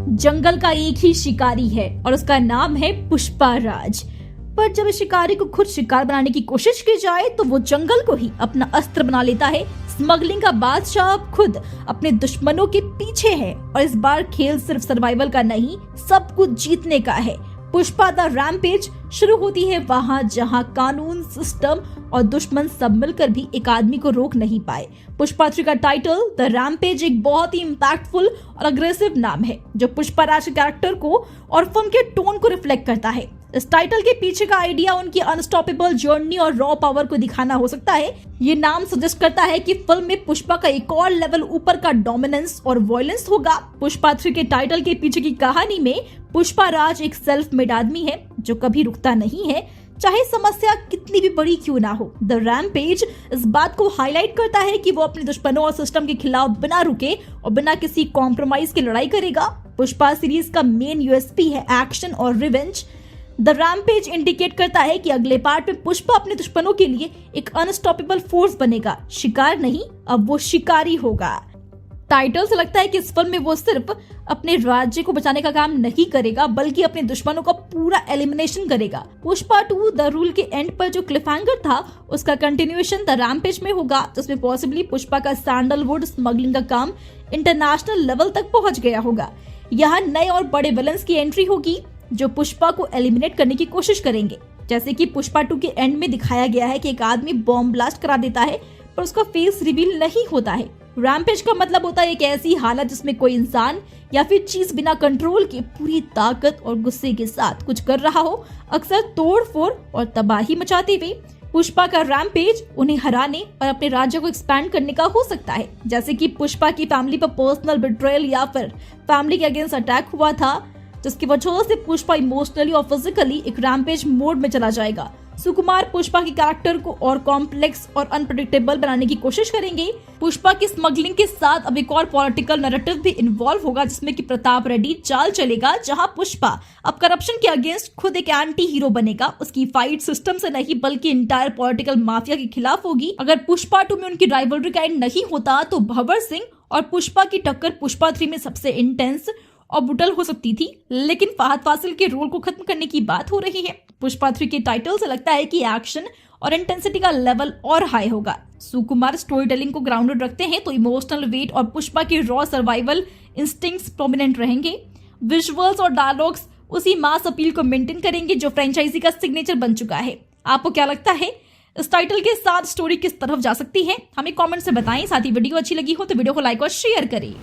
जंगल का एक ही शिकारी है और उसका नाम है पुष्पा राज। पर जब इस शिकारी को खुद शिकार बनाने की कोशिश की जाए तो वो जंगल को ही अपना अस्त्र बना लेता है। स्मगलिंग का बादशाह अब खुद अपने दुश्मनों के पीछे है और इस बार खेल सिर्फ सर्वाइवल का नहीं, सब कुछ जीतने का है। पुष्पा द रैम्पेज शुरू होती है वहां जहां कानून, सिस्टम और दुश्मन सब मिलकर भी एक आदमी को रोक नहीं पाए। पुष्पा 3 का टाइटल द रैम्पेज एक बहुत ही इम्पैक्टफुल और अग्रेसिव नाम है जो पुष्पा राज के कैरेक्टर को और फिल्म के टोन को रिफ्लेक्ट करता है। इस टाइटल के पीछे का आइडिया उनकी अनस्टॉपेबल जर्नी और रॉ पावर को दिखाना हो सकता है। ये नाम सजेस्ट करता है कि फिल्म में पुष्पा का एक और लेवल ऊपर का डोमिनेंस और वॉयलेंस होगा। पुष्पा 3 के टाइटल के पीछे की कहानी में पुष्पा राज एक सेल्फ मेड आदमी है जो कभी रुकता नहीं है, चाहे समस्या कितनी भी बड़ी क्यों ना हो। द रैम्पेज इस बात को हाईलाइट करता है कि वो अपने दुश्मनों और सिस्टम के खिलाफ बिना रुके और बिना किसी कॉम्प्रोमाइज की लड़ाई करेगा। पुष्पा सीरीज का मेन यूएसपी है एक्शन और रिवेंज। द रैम्पेज इंडिकेट करता है कि अगले पार्ट में पुष्पा अपने दुश्मनों के लिए एक अनस्टॉपेबल फोर्स बनेगा, शिकार नहीं, अब वो शिकारी होगा। टाइटल से लगता है कि इस फिल्म में वो सिर्फ अपने राज्य को बचाने का काम नहीं करेगा बल्कि अपने दुश्मनों का पूरा एलिमिनेशन करेगा। पुष्पा 2 द रूल के एंड पर जो क्लिफहैंगर था उसका कंटिन्यूएशन द रैम्पेज में होगा, जिसमें पॉसिबली पुष्पा का सैंडलवुड स्मगलिंग का काम इंटरनेशनल लेवल तक पहुंच गया होगा। यहाँ नए और बड़े विलन्स की एंट्री होगी जो पुष्पा को एलिमिनेट करने की कोशिश करेंगे। जैसे कि पुष्पा 2 के एंड में दिखाया गया है कि एक आदमी बॉम्ब ब्लास्ट करा देता है पर उसका फेस रिवील नहीं होता है। रैम्पेज का मतलब होता है एक ऐसी हालत जिसमें कोई इंसान या फिर चीज बिना कंट्रोल के पूरी ताकत और गुस्से के साथ कुछ कर रहा हो, अक्सर तोड़ फोड़ और तबाही मचाते हुए। पुष्पा का रैम्पेज उन्हें हराने और अपने राज्य को एक्सपैंड करने का हो सकता है, जैसे कि पुष्पा की फैमिली पर पर्सनल बिट्रेयल या फिर फैमिली के अगेंस्ट अटैक हुआ था, जिसकी वजह से पुष्पा इमोशनली और फिजिकली एक रैम्पेज मोड में चला जाएगा। सुकुमार पुष्पा के कैरेक्टर को और कॉम्प्लेक्स और अनप्रेडिक्टेबल बनाने की कोशिश करेंगे। पुष्पा की स्मगलिंग के साथ अब एक और पॉलिटिकल नैरेटिव भी इन्वॉल्व होगा जिसमें कि प्रताप रेड्डी चाल चलेगा, जहां पुष्पा अब करप्शन के अगेंस्ट खुद एक एंटी हीरो बनेगा। उसकी फाइट सिस्टम से नहीं बल्कि इंटायर पॉलिटिकल माफिया के खिलाफ होगी। अगर पुष्पा 2 में उनकी राइवलरी का एंड नहीं होता तो भंवर सिंह और पुष्पा की टक्कर पुष्पा 3 में सबसे इंटेंस और ब्रूटल हो सकती थी, लेकिन फहद फासिल के रोल को खत्म करने की बात हो रही है। पुष्पा 3 के टाइटल से लगता है कि एक्शन और इंटेंसिटी का लेवल और हाई होगा। सुकुमार स्टोरी टेलिंग को ग्राउंडेड रखते हैं तो इमोशनल वेट और पुष्पा के रॉ सर्वाइवल इंस्टिंक्ट्स प्रोमिनेंट रहेंगे। विजुअल्स और डायलॉग्स उसी मास अपील को मेंटेन करेंगे जो फ्रेंचाइजी का सिग्नेचर बन चुका है। आपको क्या लगता है इस टाइटल के साथ स्टोरी किस तरफ जा सकती है? हमें कमेंट से बताएं। साथ ही वीडियो अच्छी लगी हो तो वीडियो को लाइक और शेयर करें।